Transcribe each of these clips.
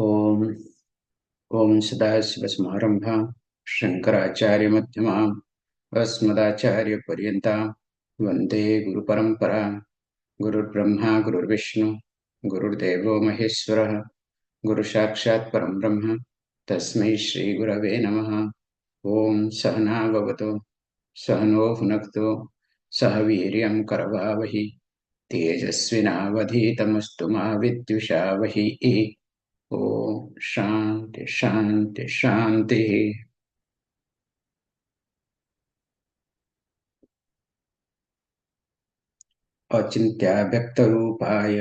ओम ओम सदाशिवसमारंभां शंकराचार्यमध्यमाम् अस्मदाचार्यपर्यन्तां वन्दे गुरुपरम्परां। गुरुर्ब्रह्मा गुरुर्विष्णु गुरुर्देवो महेश्वरः गुरुसाक्षात् परं ब्रह्म तस्मै श्रीगुरवे नमः। ओम सहना भवतु सहनो भुनक्तु सह वीर्यं करवावहि तेजस्विनावधीतमस्तु मा विद्विषावहि। ओम शांति शांति शांति। अचिंत्य व्यक्त रूपाय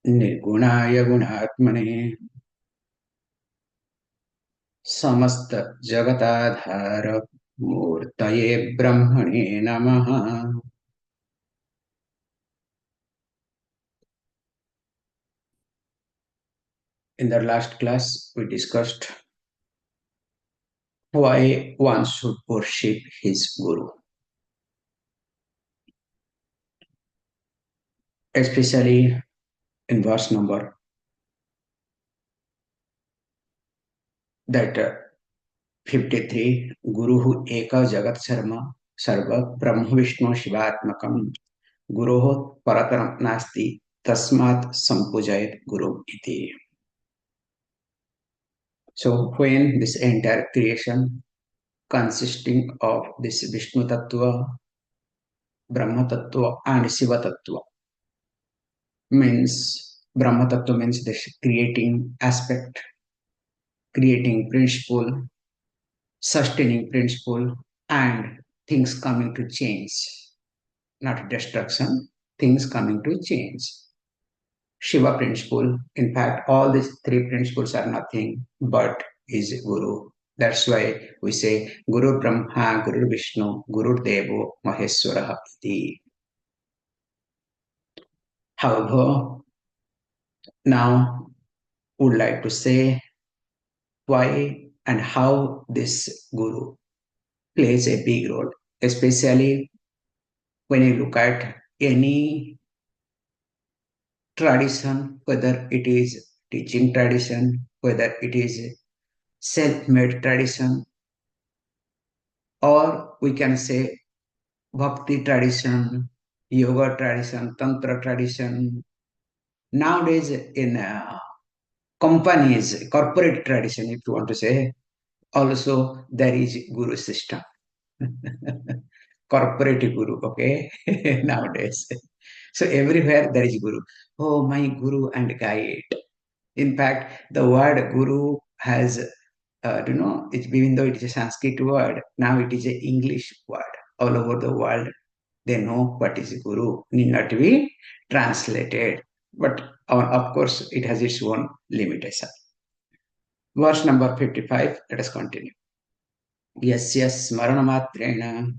निर्गुणाय गुणात्मने समस्त जगताधार मूर्तये ब्रह्मणे नमः। In the last class we discussed why one should worship his guru, especially in verse number that 53, Guruhu Eka Jagat Sarma Sarva Brahma Vishnu Shivatmakam Guruho Parataram Nasti Tasmat Sampujayat Guru Iti. So when this entire creation consisting of this Vishnu Tattva, Brahma Tattva and Shiva Tattva means Brahma Tattva means the creating aspect, creating principle, sustaining principle, and things coming to change, not destruction, things coming to change. Shiva principle, in fact, all these three principles are nothing but is Guru. That's why we say Guru Brahma, Guru Vishnu, Guru Devo, Maheswara iti. However, now would like to say why and how this Guru plays a big role, especially when you look at any tradition, whether it is teaching tradition, whether it is self-made tradition, or we can say bhakti tradition, yoga tradition, tantra tradition. Nowadays, in companies, corporate tradition, if you want to say, also there is guru system. Corporate guru, okay? Nowadays. So everywhere there is guru. Oh, my guru and guide. In fact, the word guru has, even though it is a Sanskrit word, now it is an English word. All over the world, they know what is guru, need not to be translated. But of course, it has its own limitation. Verse number 55, let us continue. Yasya smaranamatreena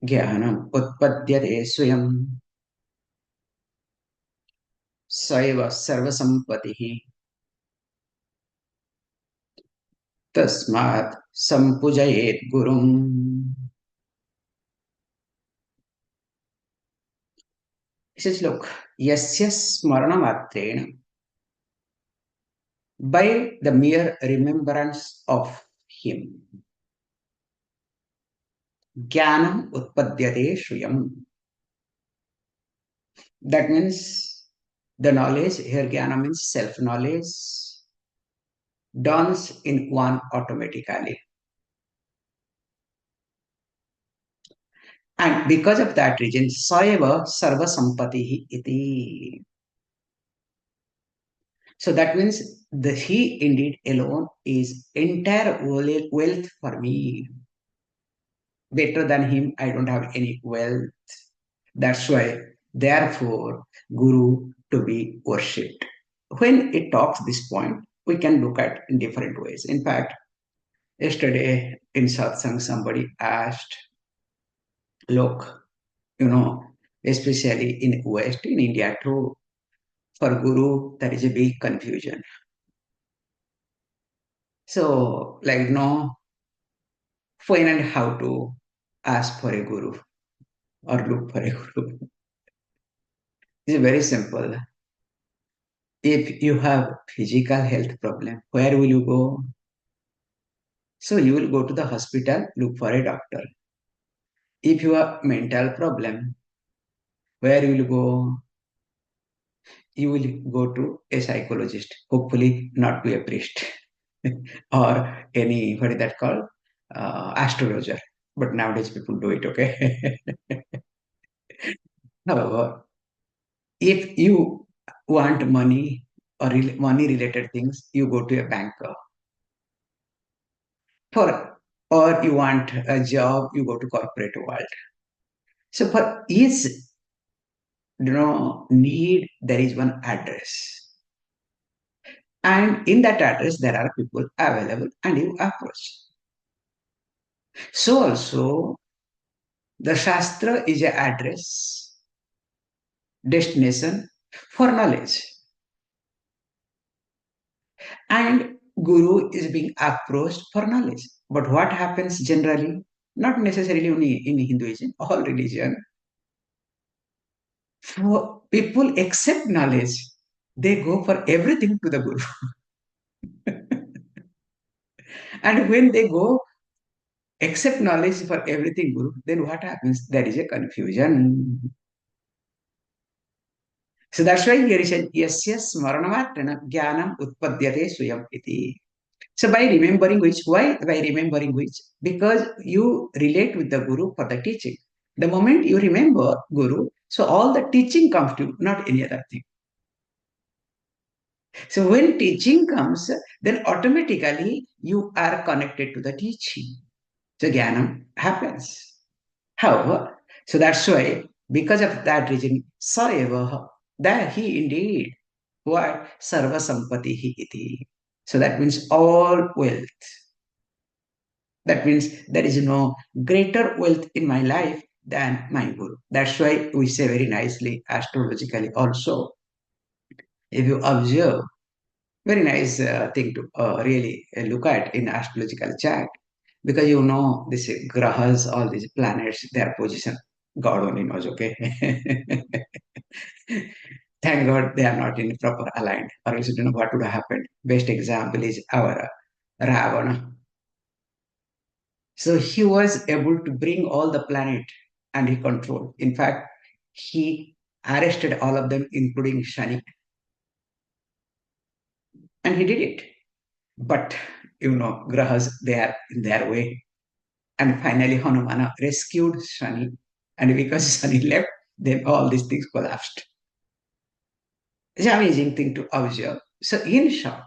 jnanam utpadyate swayam saiva sarvasampatihi tasmat sampujayet gurum. He says, look, yasya smaranamatreena, by the mere remembrance of him, jnanam utpadyate swayam. That means the knowledge, here jnana means self-knowledge, dawns in one automatically. And because of that reason, Saeva Sarva Sampati iti. So that means the he indeed alone is entire wealth for me. Better than him, I don't have any wealth. That's why, therefore, Guru to be worshipped. When it talks this point, we can look at in different ways. In fact, yesterday in satsang, somebody asked, look, especially in West, in India too, for Guru, there is a big confusion. So, when and how to ask for a Guru or look for a Guru. It's very simple. If you have physical health problem, where will you go? So you will go to the hospital, look for a doctor. If you have mental problem, where will you go? You will go to a psychologist, hopefully not to a priest or any, what is that called? Astrologer. But nowadays people do it, okay? However, if you want money or money related things, you go to a banker. For or you want a job, you go to corporate world. So for each need, there is one address, and in that address there are people available, and you approach. So also the shastra is a address, destination for knowledge, and guru is being approached for knowledge. But what happens generally, not necessarily only in Hinduism, all religion, for people accept knowledge, they go for everything to the guru. And when they go accept knowledge for everything guru, then what happens? There is a confusion. So that's why here is a yasya smaranamatana jnanam utpadyate swayam iti. So by remembering which, why by remembering which? Because you relate with the guru for the teaching. The moment you remember guru, so all the teaching comes to you, not any other thing. So when teaching comes, then automatically you are connected to the teaching. So jnanam happens. However, so that's why, because of that reason, Saeva, that he indeed, what? Sarva Sampatihi iti. So that means all wealth. That means there is no greater wealth in my life than my Guru. That's why we say very nicely, astrologically also, if you observe, very nice thing to really look at in astrological chart, because this grahas, all these planets, their position, God only knows, okay? Thank God they are not in proper aligned, or else you don't know what would have happened. Best example is our Ravana. So he was able to bring all the planet and he controlled. In fact, he arrested all of them, including Shani, and he did it. But grahas, they are in their way. And finally, Hanumana rescued Shani. And because Shani left, then all these things collapsed. It's an amazing thing to observe. So, in short,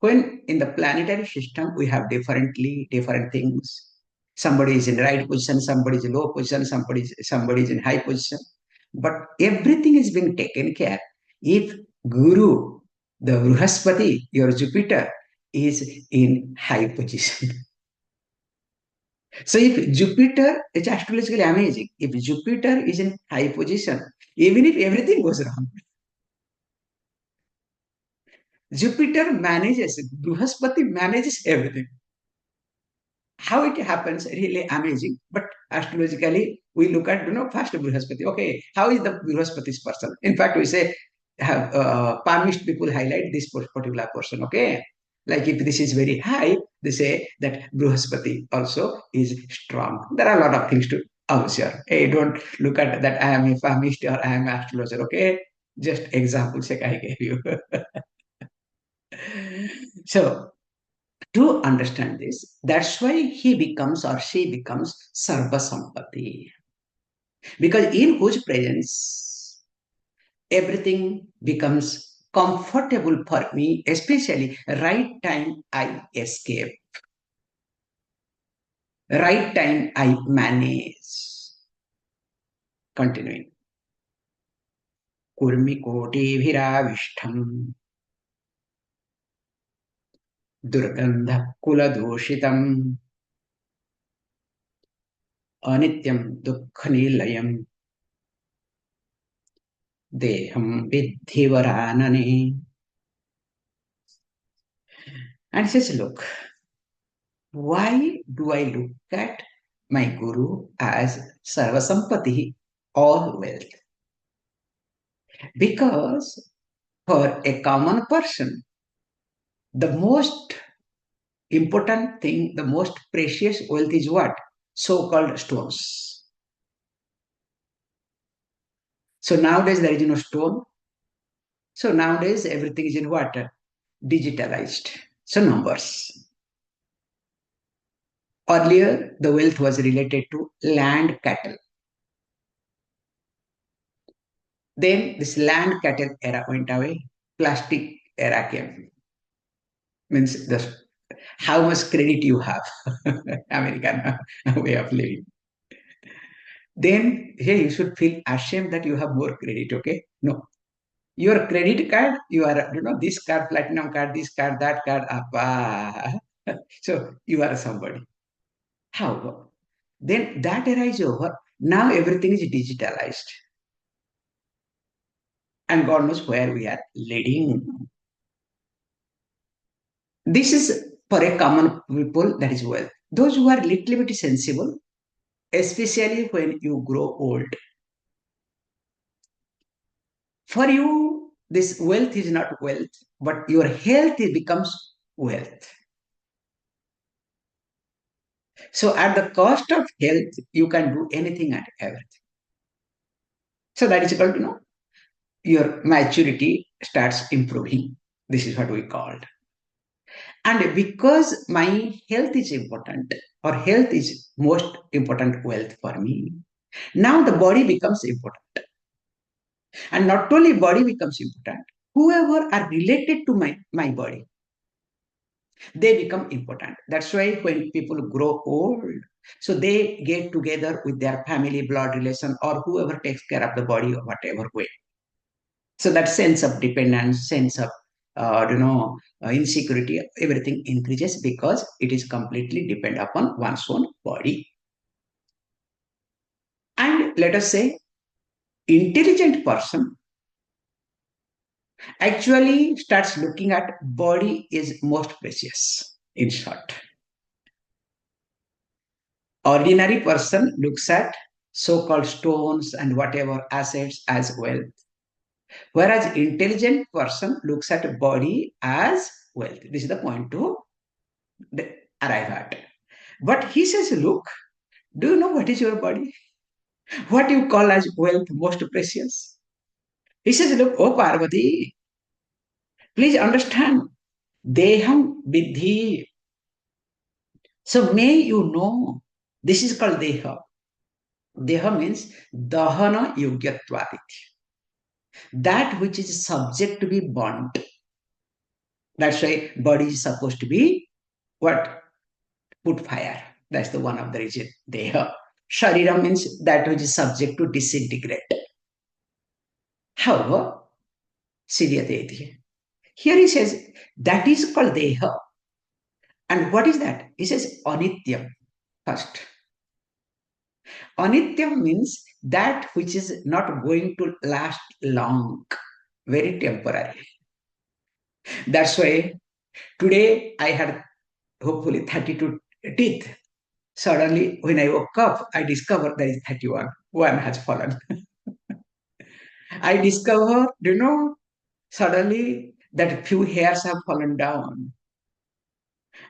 when in the planetary system we have different things. Somebody is in right position, somebody is in low position, somebody is in high position. But everything is being taken care. If Guru, the Bruhaspati, your Jupiter, is in high position. So if Jupiter, it's astrologically amazing. If Jupiter is in high position, even if everything goes wrong, Jupiter manages, Bruhaspati manages everything. How it happens, really amazing. But astrologically, we look at, first Bruhaspati. Okay, how is the Bruhaspati's person? In fact, we say, have palmist people highlight this particular person. Okay, like if this is very high, they say that Bruhaspati also is strong. There are a lot of things to observe. Hey, don't look at that I am a palmist or I am an astrologer. Okay, just examples like I gave you. So to understand this, that's why he becomes or she becomes Sarva Sampati. Because in whose presence everything becomes comfortable for me, especially right time I escape, right time I manage. Continuing. Kurmi koti viravishtham durgandha kuladoshitam anityam dukkha Deham Vidhivaranane. And says, look, why do I look at my Guru as Sarvasampati, all wealth? Because for a common person, the most important thing, the most precious wealth is what? So-called stones. So nowadays there is no stone. So nowadays everything is in what? Digitalized. So numbers. Earlier, the wealth was related to land cattle. Then this land cattle era went away. Plastic era came. Means the how much credit you have. American way of living. Then here you should feel ashamed that you have more credit. Okay, no, your credit card, you are, this card, platinum card, this card, that card, appa. So you are somebody. How? Then that era is over. Now everything is digitalized. And God knows where we are leading. This is for a common people, that is wealth. Those who are little bit sensible, especially when you grow old, for you, this wealth is not wealth, but your health becomes wealth. So at the cost of health, you can do anything and everything. So that is called, your maturity starts improving. This is what we called. And because my health is important, or health is most important wealth for me, now the body becomes important. And not only body becomes important, whoever are related to my body, they become important. That's why when people grow old, so they get together with their family, blood relation, or whoever takes care of the body or whatever way. So that sense of dependence, sense of insecurity, everything increases because it is completely depend upon one's own body. And let us say, intelligent person actually starts looking at body is most precious. In short, ordinary person looks at so-called stones and whatever assets as wealth, whereas intelligent person looks at body as wealth. This is the point to arrive at. But he says, look, do you know what is your body? What you call as wealth most precious? He says, look, oh Parvati, please understand, deham vidhi. So may you know, this is called deha. Deha means dahana yogyatvatit. That which is subject to be burnt. That's why body is supposed to be what? Put fire. That's the one of the reason. Deha. Sharira means that which is subject to disintegrate. However, Siddhyate. Here he says that is called Deha. And what is that? He says Anityam first. Anityam means that which is not going to last long, very temporary. That's why today I had hopefully 32 teeth. Suddenly, when I woke up, I discovered there is 31. One has fallen. I discovered, suddenly that few hairs have fallen down.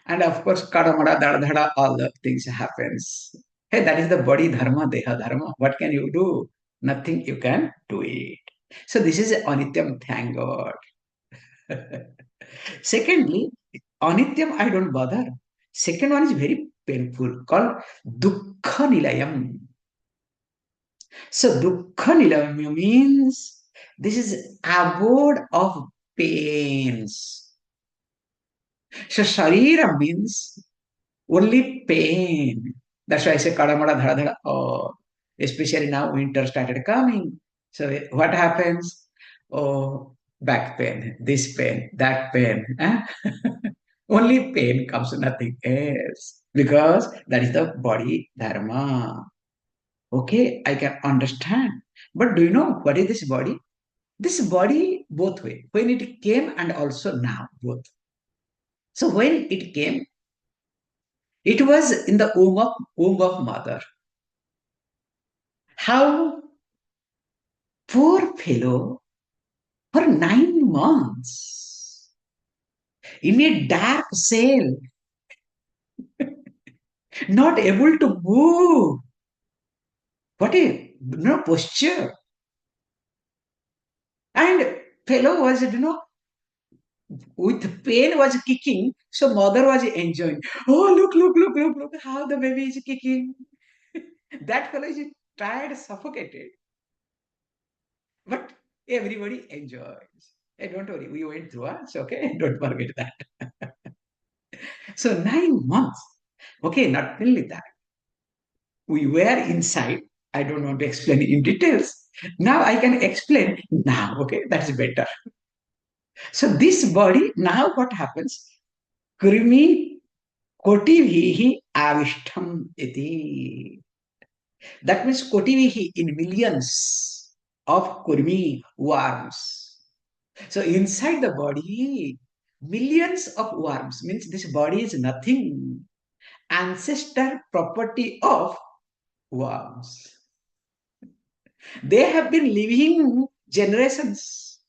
And of course, kadamada, dardhada, all the things happens. Hey, that is the body dharma, deha dharma. What can you do? Nothing you can do it. So this is anityam, thank God. Secondly, anityam, I don't bother. Second one is very painful, called dukkha nilayam. So dukkha nilayam means this is abode of pains. So sharira means only pain. That's why I say kadamada dhada dhada. Oh, especially now winter started coming. So what happens? Oh, back pain, this pain, that pain. Only pain comes, nothing else. Because that is the body dharma. Okay, I can understand. But do you know what is this body? This body both way. When it came and also now, both. So when it came, it was in the womb of mother. How poor fellow, for 9 months in a dark cell, not able to move. What a no posture. And fellow was, with pain was kicking. So mother was enjoying. Oh, look, look, look, look, look how the baby is kicking. That fellow is tired, suffocated. But everybody enjoys. Hey, don't worry, we went through us, okay? Don't forget that. So 9 months. Okay, not only that. We were inside. I don't want to explain in details. Now I can explain now, okay? That's better. So this body, now what happens? Krimi kotivihi avishtam iti. That means kotivihi in millions of kurmi worms. So inside the body, millions of worms means this body is nothing. Ancestor property of worms. They have been living generations.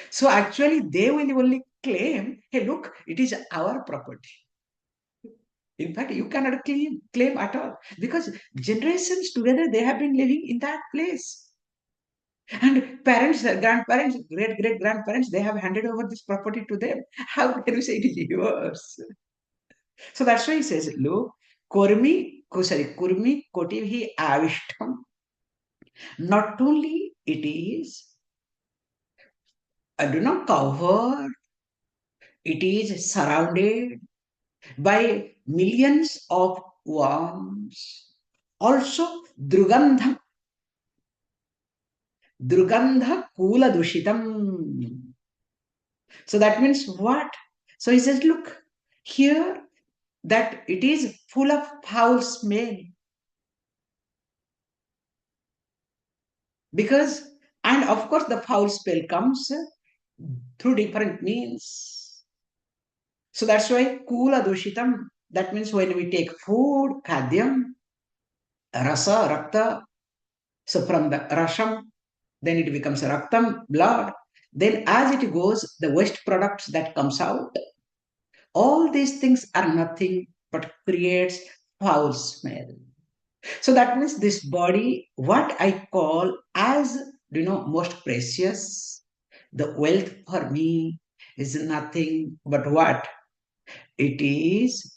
So actually, they will only claim, hey, look, it is our property. In fact, you cannot claim at all because generations together they have been living in that place. And parents, grandparents, great grandparents, they have handed over this property to them. How can you say it is yours? So that's why he says, look, kurmi kotivhi avishtam. Not only it is, do not cover, it is surrounded by millions of worms. Also, Drugandha Kula Dushitam. So that means what? So he says, look, here that it is full of foul smell. Because, and of course, the foul smell comes through different means. So that's why Kula Dushitam. That means when we take food, Khadyam, Rasa, Rakta. So from the Rasham, then it becomes Raktam, blood. Then as it goes, the waste products that comes out, all these things are nothing but creates foul smell. So that means this body, what I call as, most precious, the wealth for me is nothing but what? It is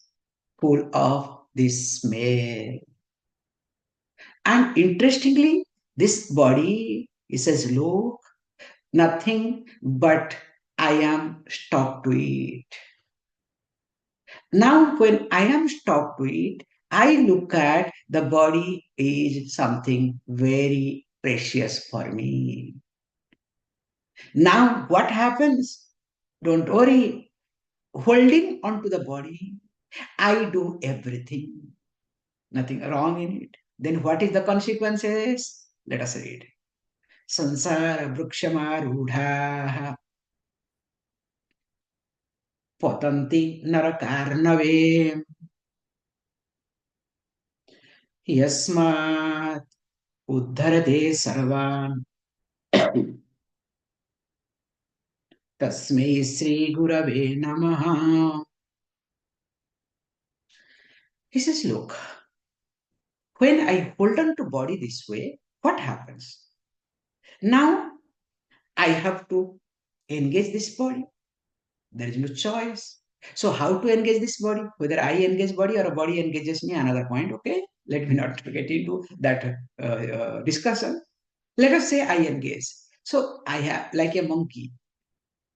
full of this smell. And interestingly, this body, it says, look, nothing but I am stock to it. Now, when I am stock to it, I look at the body is something very precious for me. Now, what happens? Don't worry. Holding on to the body, I do everything. Nothing wrong in it. Then what is the consequences? Let us read. Sansara vrukshamarudah patanti narakarnave yasmat uddharate sarvan tasmai Sri Gurave Namaha. He says, look, when I hold on to body this way, what happens? Now I have to engage this body. There is no choice. So how to engage this body? Whether I engage body or a body engages me, another point. Okay, let me not get into that discussion. Let us say I engage. So I have like a monkey.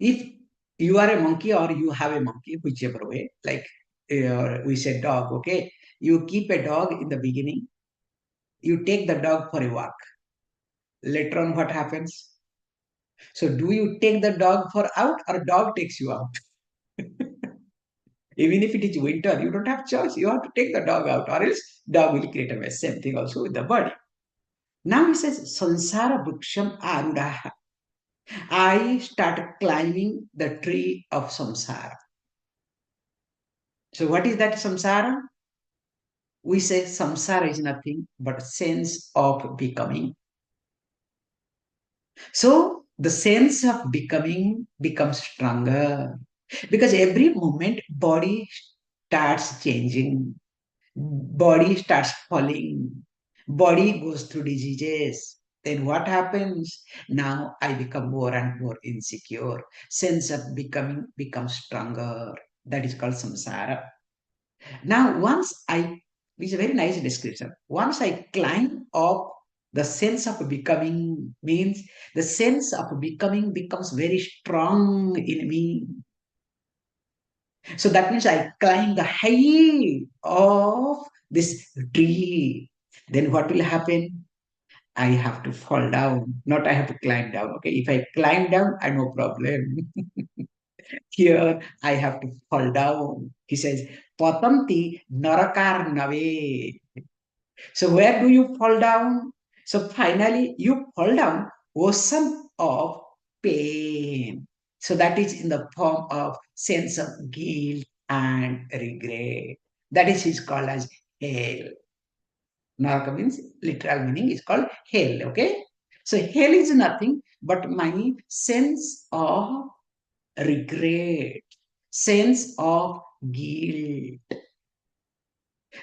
If you are a monkey or you have a monkey, whichever way, like we said dog, okay, you keep a dog in the beginning, you take the dog for a walk. Later on, what happens? So do you take the dog for out or dog takes you out? Even if it is winter, you don't have choice. You have to take the dog out, or else dog will create a mess. Same thing also with the body. Now he says, Sansara Bruksham Arudaha. I start climbing the tree of samsara. So what is that samsara? We say samsara is nothing but sense of becoming. So the sense of becoming becomes stronger because every moment body starts changing, body starts falling, body goes through diseases. Then what happens? Now I become more and more insecure. Sense of becoming becomes stronger. That is called samsara. Now, it's a very nice description. Once I climb up, the sense of becoming means the sense of becoming becomes very strong in me. So that means I climb the height of this tree. Then what will happen? I have to fall down, not I have to climb down. Okay, if I climb down, I no problem. Here I have to fall down. He says, Patanti narakar nave. So where do you fall down? So finally you fall down ocean of pain. So that is in the form of sense of guilt and regret. That is called as hell. Naraka means literal meaning is called hell. Okay. So hell is nothing but my sense of regret, sense of guilt.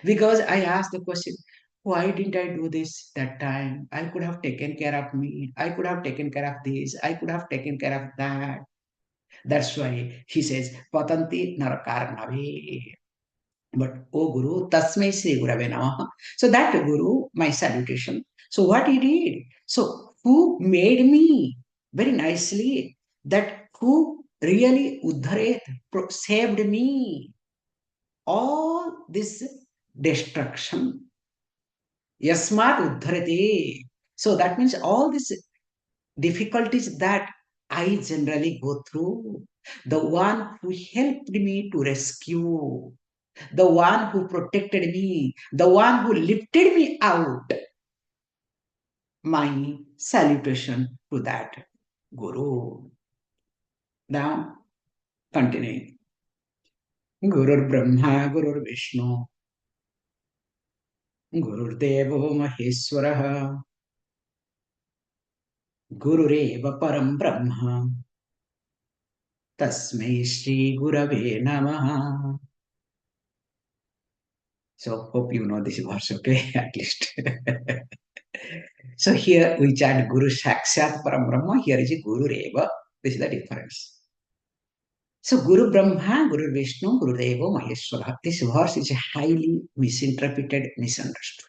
Because I asked the question, why didn't I do this that time? I could have taken care of me. I could have taken care of this. I could have taken care of that. That's why he says, Patanti Narakarnave. But, oh Guru, Tasmai Sri Gurave Namaha. So that Guru, my salutation. So what he did? So who made me very nicely? That who really Uddharet, saved me? All this destruction. Yasmat Uddharate. So that means all these difficulties that I generally go through, the one who helped me to rescue, the one who protected me, the one who lifted me out. My salutation to that Guru. Now, continuing. Gurur Brahma, Gurur Vishnu, Gurur Devo Maheswaraha, Gurureva Param Brahma, Tasmai Shri Gurave Namaha. So, hope you know this verse, okay? At least. So, here we chant Guru Sakshat Param Brahma. Here is Guru Reva. This is the difference. So, Guru Brahma, Guru Vishnu, Guru Deva, Maheshwara. This verse is highly misinterpreted, misunderstood.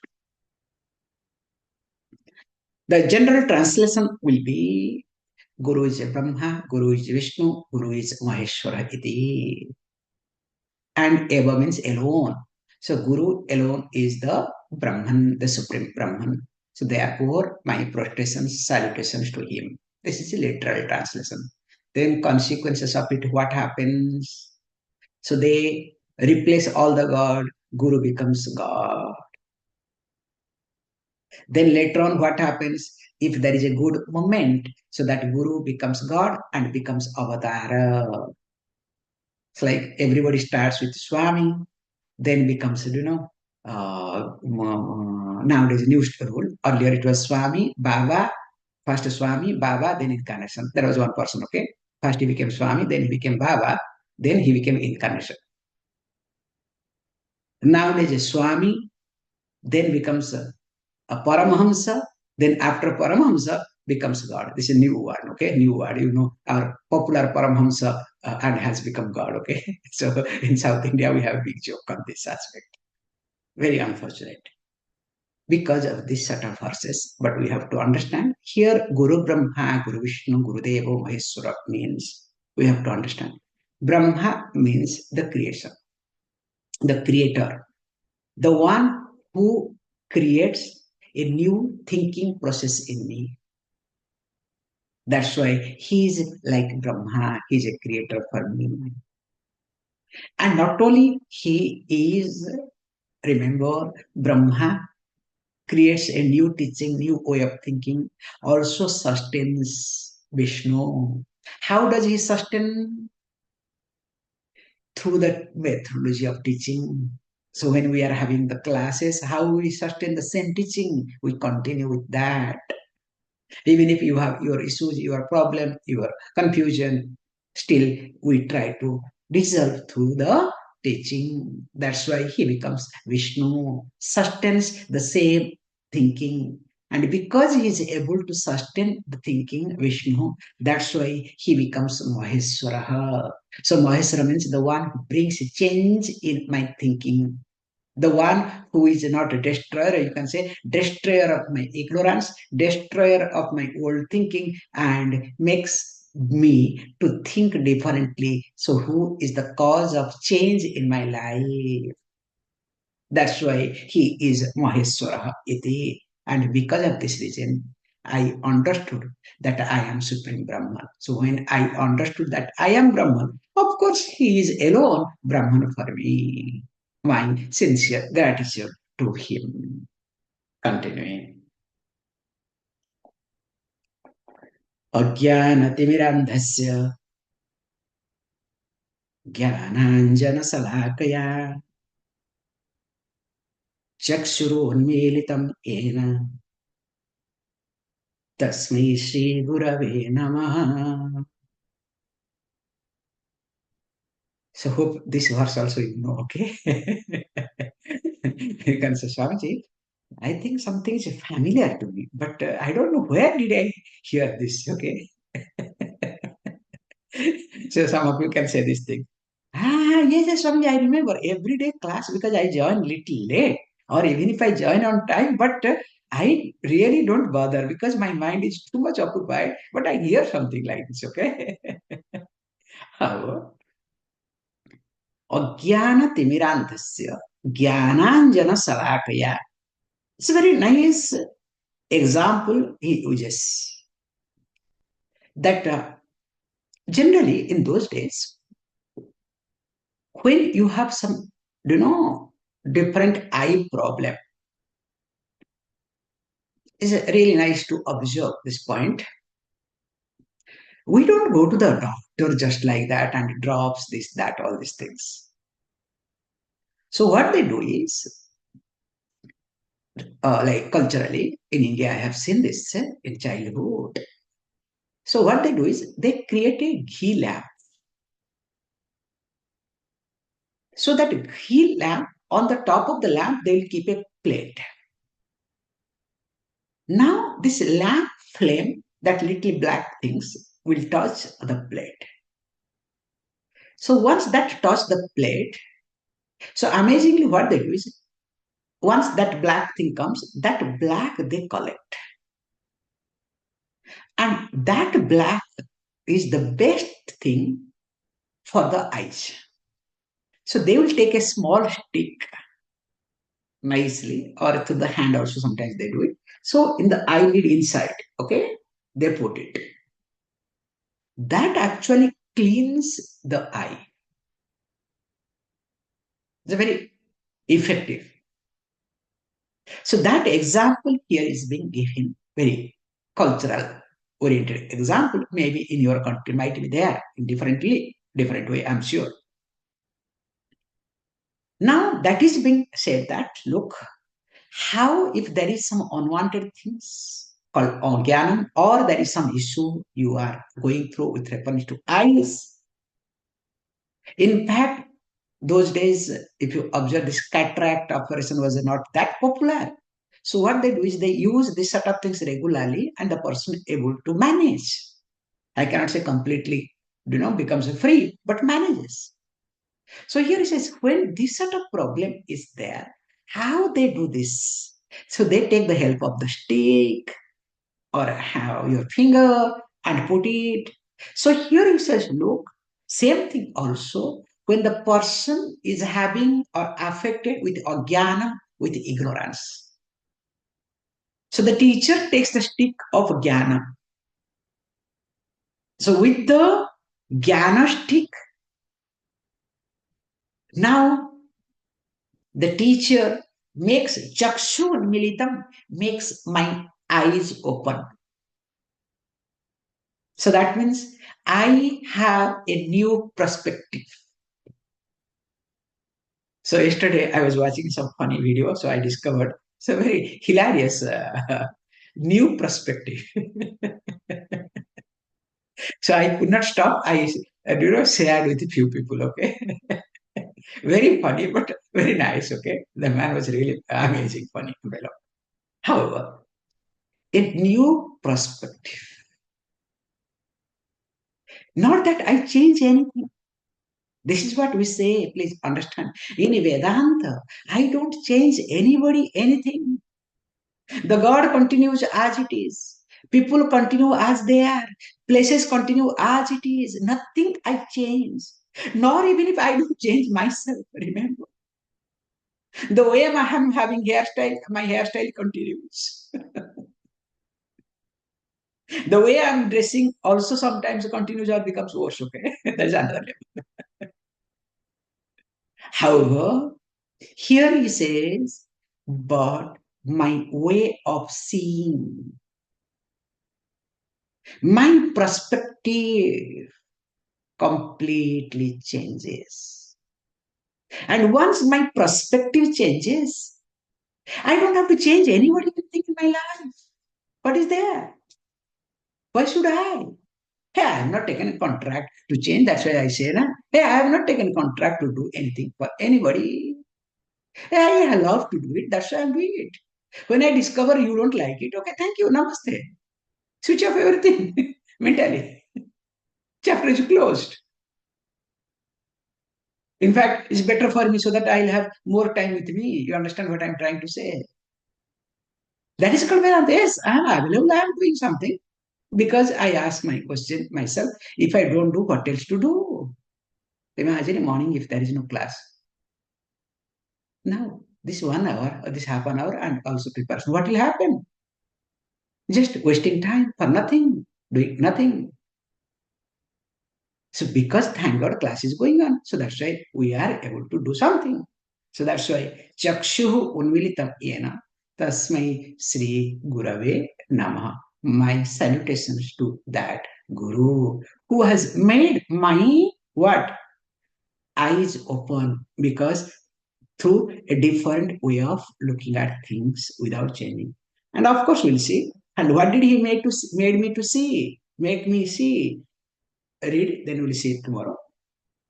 The general translation will be Guru is Brahma, Guru is Vishnu, Guru is Maheshwara iti. And Eva means alone. So Guru alone is the Brahman, the Supreme Brahman. So therefore, my protestations, salutations to him. This is a literal translation. Then consequences of it, what happens? So they replace all the God, Guru becomes God. Then later on, what happens? If there is a good moment, so that Guru becomes God and becomes Avatara. It's like everybody starts with Swami, then becomes, nowadays new rule. Earlier it was Swami, Baba, first Swami, Baba, then incarnation. There was one person, okay? First he became Swami, then he became Baba, then he became incarnation. Nowadays a Swami, then becomes a Paramahamsa, then after Paramahamsa becomes God. This is a new word, okay? New word, our popular Paramahamsa and has become God, okay? So in South India, we have a big joke on this aspect. Very unfortunate because of this set of verses. But we have to understand here Guru Brahma, Guru Vishnu, Guru Deva, Maheshwara means we have to understand. Brahma means the creation, the creator, the one who creates a new thinking process in me. That's why he is like Brahma, he is a creator for me. And not only he is, remember, Brahma creates a new teaching, new way of thinking, also sustains Vishnu. How does he sustain? Through the methodology of teaching. So when we are having the classes, how we sustain the same teaching, we continue with that. Even if you have your issues, your problem, your confusion, still we try to resolve through the teaching. That's why he becomes Vishnu, sustains the same thinking. And because he is able to sustain the thinking, Vishnu, that's why he becomes Maheswara. So Maheswara means the one who brings change in my thinking, the one who is not a destroyer, you can say destroyer of my ignorance, destroyer of my old thinking, and makes me to think differently. So who is the cause of change in my life? That's why he is Maheswara iti. And because of this reason, I understood that I am Supreme Brahman. So when I understood that I am Brahman, of course he is alone Brahman for me. My sincere gratitude to him. Continuing. अज्ञानतिमिरान्धस्य ज्ञानाञ्जनशलाकया चक्षुरोन्मीलितं येन तस्मै श्रीगुरवे नमः. So hope this verse also you know, okay? You can say, Swamiji, I think something is familiar to me, but I don't know where did I hear this, okay? So some of you can say this thing. Yes, yes, Swami, I remember every day class because I join little late, or even if I join on time, but I really don't bother because my mind is too much occupied. But I hear something like this, okay? Ajnana timirandasya jnananjana salakaya. It's a very nice example he uses. That generally in those days, when you have some, different eye problem, it's really nice to observe this point. We don't go to the doctor just like that and drops this, that, all these things. So what they do is, like culturally in India, I have seen this in childhood. So what they do is they create a ghee lamp. So that ghee lamp, on the top of the lamp, they will keep a plate. Now this lamp flame, that little black things, will touch the plate. So once that touch the plate, so amazingly what they do is, once that black thing comes, that black they collect. And that black is the best thing for the eyes. So they will take a small stick nicely, or through the hand also sometimes they do it. So in the eyelid inside, okay, they put it. That actually cleans the eye. It's very effective. So that example here is being given, very cultural oriented example. Maybe in your country might be there in different way, I'm sure. Now that is being said that, look, how if there is some unwanted things called organum, or there is some issue you are going through with reference to eyes. In fact, those days, if you observe, this cataract operation was not that popular. So what they do is they use this sort of things regularly, and the person is able to manage. I cannot say completely, becomes free, but manages. So here it says, when this sort of problem is there, how they do this? So they take the help of the stick or have your finger and put it. So here it says, look, same thing also when the person is having or affected with ajnana, with ignorance. So the teacher takes the stick of jnana. So with the jnana stick, now the teacher makes chakshu militam, makes my eyes open. So that means I have a new perspective. So yesterday I was watching some funny video, so I discovered it's a very hilarious new perspective. So I could not stop. I shared with a few people. Okay, very funny, but very nice. Okay, the man was really amazing, funny fellow. However, a new perspective. Not that I change anything. This is what we say. Please understand. In Vedanta, I don't change anybody anything. The God continues as it is. People continue as they are. Places continue as it is. Nothing I change. Nor even if I do change myself, remember. The way I am having hairstyle, my hairstyle continues. The way I'm dressing also sometimes continues or becomes worse, okay? That's another level. However, here he says, but my way of seeing, my perspective completely changes. And once my perspective changes, I don't have to change anybody anything in my life. What is there? Why should I? Hey, I have not taken a contract to change. That's why I say, nah, hey, I have not taken a contract to do anything for anybody. Hey, I love to do it. That's why I'm doing it. When I discover you don't like it, okay, thank you, namaste. Switch off everything mentally. Chapter is closed. In fact, it's better for me so that I'll have more time with me. You understand what I'm trying to say? That is called Vedanta. Yes, I'm available. I'm doing something because I ask my question myself. If I don't do, what else to do? Imagine a morning if there is no class. Now, this 1 hour or this half an hour, and also preparation. What will happen? Just wasting time for nothing, doing nothing. So because thank God class is going on, so that's why we are able to do something. So that's why Chakshuhu Unvilitam Yena Tasmai Sri Gurave Namaha. My salutations to that Guru who has made my what? Eyes open because through a different way of looking at things without changing. And of course we'll see. And what did he made me to see? Make me see. Read, then we'll see it tomorrow.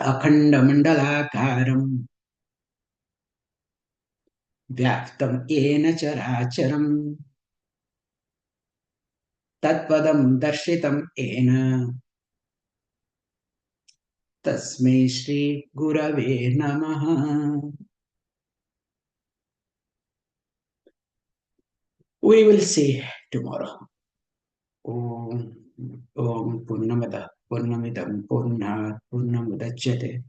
अखण्डमण्डलाकारम् व्याप्तं येन चराचरम् तत्पदं दर्शितं येन तस्मै श्रीगुरवे नमः. We will see tomorrow. Om Om Purnamada Purnamidam Purna Purnamudachyate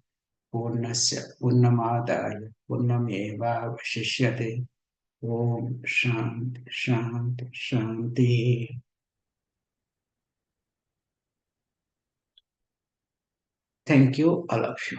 Purnasya Purnamadaya Purnameva Vashishyate. Om Shanti Shanti Shanti. Thank you, all of you.